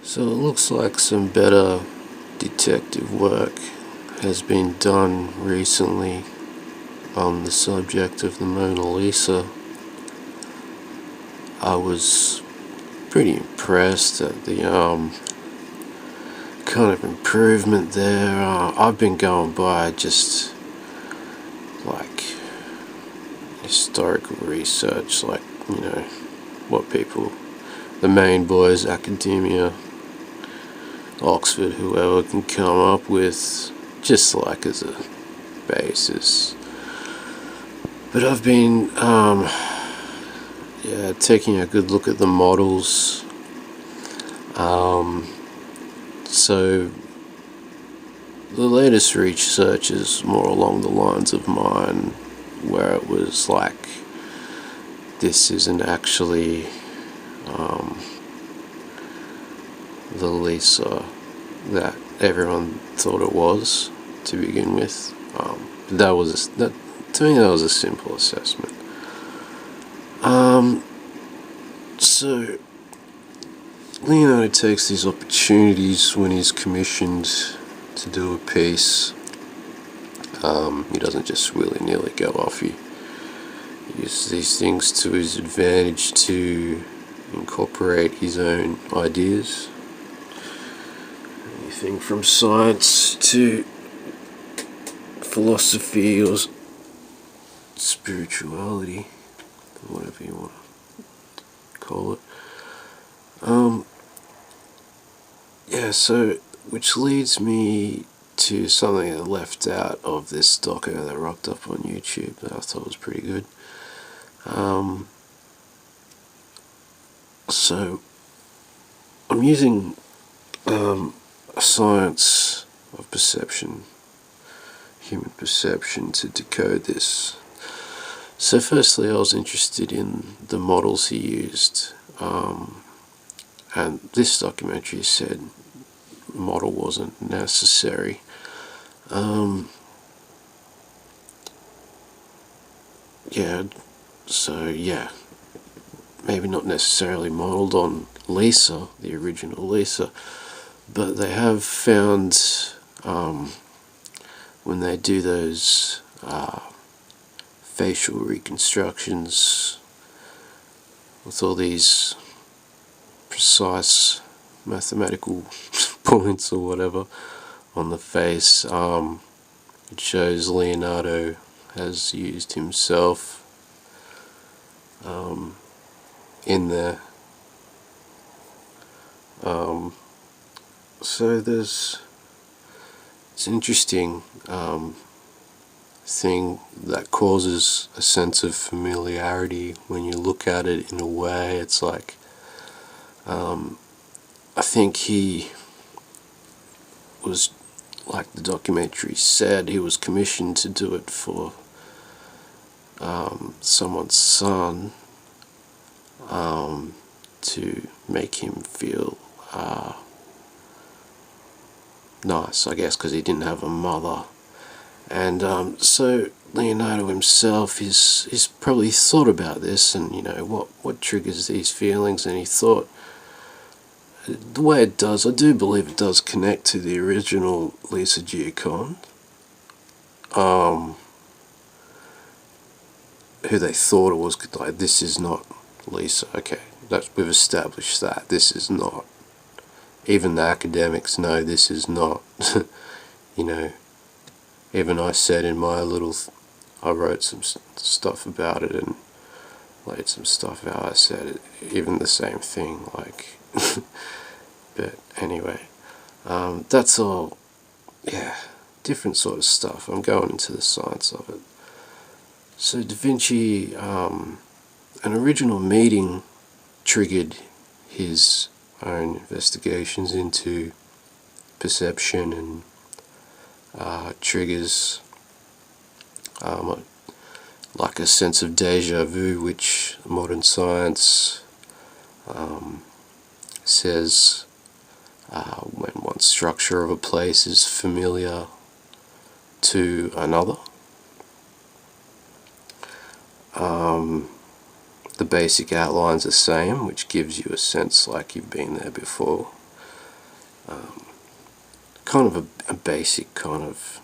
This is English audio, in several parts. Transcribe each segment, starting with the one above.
So it looks like some better detective work has been done recently on the subject of the Mona Lisa. I was pretty impressed at the kind of improvement there. I've been going by just like historical research, like, what people, the main boys, academia, Oxford, whoever can come up with, just like as a basis. But I've been, taking a good look at the models. So the latest research is more along the lines of mine, where it was like, this isn't actually the Lisa that everyone thought it was to begin with. To me that was a simple assessment. So Leonardo takes these opportunities when he's commissioned to do a piece. He doesn't just willy-nilly go off. He uses these things to his advantage to incorporate his own ideas. Anything from science to philosophy or spirituality, whatever you want to call it. So which leads me to something I left out of this doco that rocked up on YouTube that I thought was pretty good. So I'm using a science of perception, human perception, to decode this. So firstly, I was interested in the models he used, and this documentary said model wasn't necessary. Maybe not necessarily modelled on Lisa, the original Lisa, but they have found, when they do those facial reconstructions with all these precise mathematical points or whatever on the face, it shows Leonardo has used himself in there. So it's interesting thing that causes a sense of familiarity when you look at it in a way. It's like, I think he was, like the documentary said, he was commissioned to do it for someone's son, to make him feel nice, I guess, because he didn't have a mother. And so Leonardo himself, he's probably thought about this, and what triggers these feelings, and he thought, the way it does, I do believe it does connect to the original Lisa Giacon, who they thought it was. Like, this is not Lisa. Okay, we've established that this is not. Even the academics know this is not. Even I said in my little, I wrote some stuff about it and laid some stuff out. I said it, even the same thing, like. But anyway, that's all. Yeah, different sort of stuff. I'm going into the science of it. So Da Vinci, an original meeting triggered his own investigations into perception, and triggers like a sense of deja vu, which modern science says when one structure of a place is familiar to another. The basic outline's the same, which gives you a sense like you've been there before. kind of a basic kind of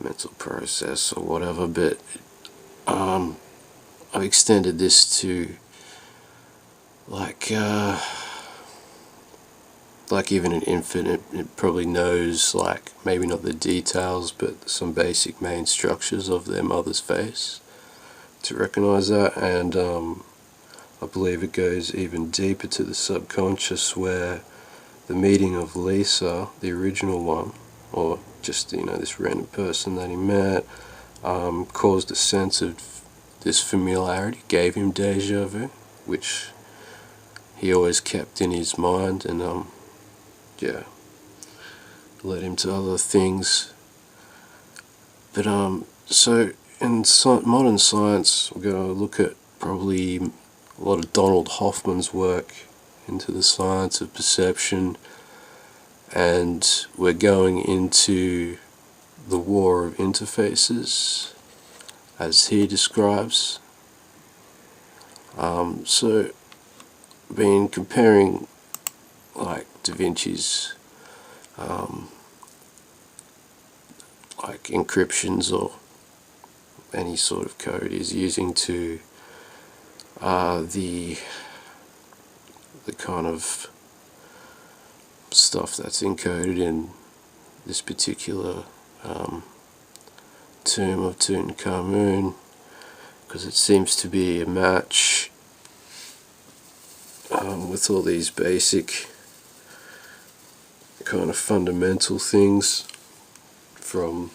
mental process or whatever, but I've extended this to like even an infant, it probably knows, like, maybe not the details, but some basic main structures of their mother's face to recognize that. And I believe it goes even deeper to the subconscious, where the meeting of Lisa, the original one, or just, this random person that he met, caused a sense of this familiarity, gave him deja vu, which he always kept in his mind, and led him to other things. But so in modern science, we're going to look at probably a lot of Donald Hoffman's work into the science of perception, and we're going into the war of interfaces, as he describes. So, been comparing like Da Vinci's like encryptions or any sort of code he's using to the kind of stuff that's encoded in this particular tomb of Tutankhamun, because it seems to be a match with all these basic kind of fundamental things from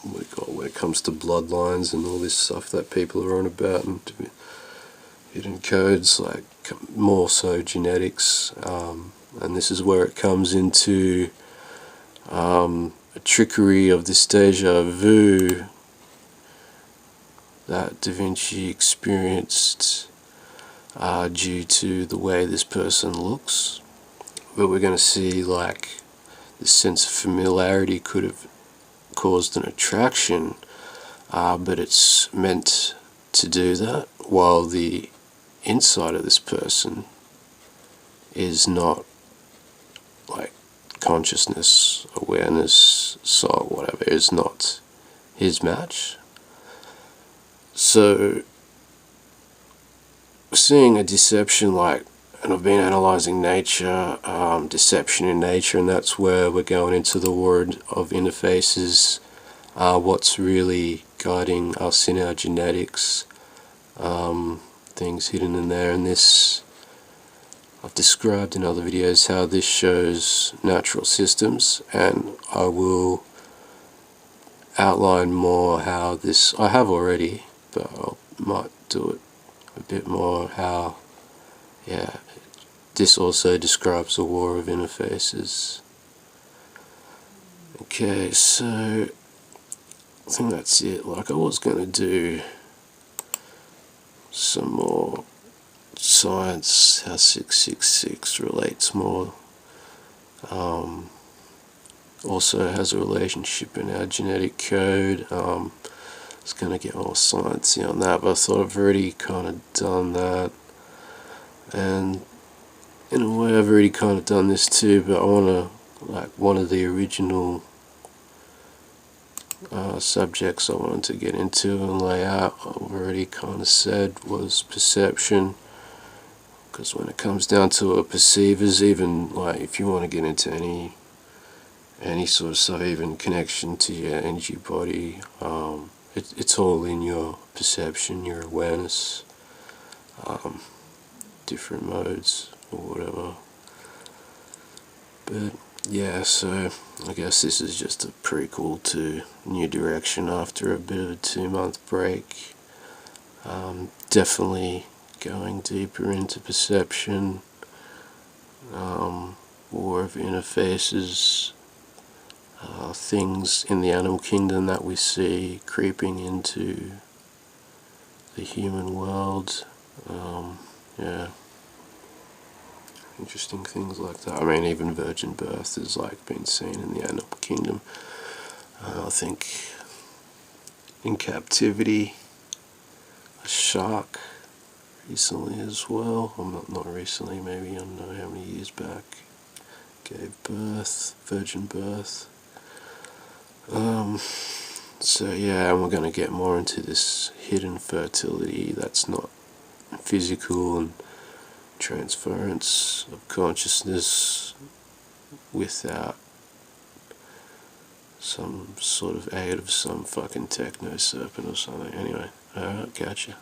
when it comes to bloodlines and all this stuff that people are on about, and hidden codes, like more so genetics, and this is where it comes into a trickery of this deja vu that Da Vinci experienced due to the way this person looks. But we're going to see, like, this sense of familiarity could have caused an attraction, but it's meant to do that while the inside of this person is not, like, consciousness, awareness, soul, whatever, is not his match. So seeing a deception, like, and I've been analysing nature, deception in nature, and that's where we're going into the world of interfaces, what's really guiding us in our genetics, things hidden in there. And this, I've described in other videos how this shows natural systems, and I will outline more how this, I have already, but I might do it a bit more, how, this also describes the war of interfaces. Okay, so I think that's it. Like, I was going to do some more science, how 666 relates more, also has a relationship in our genetic code. It's going to get more sciencey on that, but I thought I've already kind of done that, and in a way I've already kind of done this too, but I want to, like, one of the original subjects I wanted to get into and lay out, I've already kind of said, was perception. Because when it comes down to a perceivers, even, like, if you want to get into any sort of stuff, even connection to your energy body, it's all in your perception, your awareness, different modes or whatever. But yeah, so I guess this is just a prequel to New Direction after a bit of a 2-month break. Definitely going deeper into perception, war of interfaces, things in the animal kingdom that we see creeping into the human world. Interesting things like that. I mean, even virgin birth has, like, been seen in the animal kingdom. I think in captivity, a shark recently as well. Well, not recently, maybe I don't know how many years back. Gave birth, virgin birth. So yeah, and we're going to get more into this hidden fertility that's not physical, and transference of consciousness without some sort of aid of some fucking techno serpent or something. Anyway, alright, gotcha.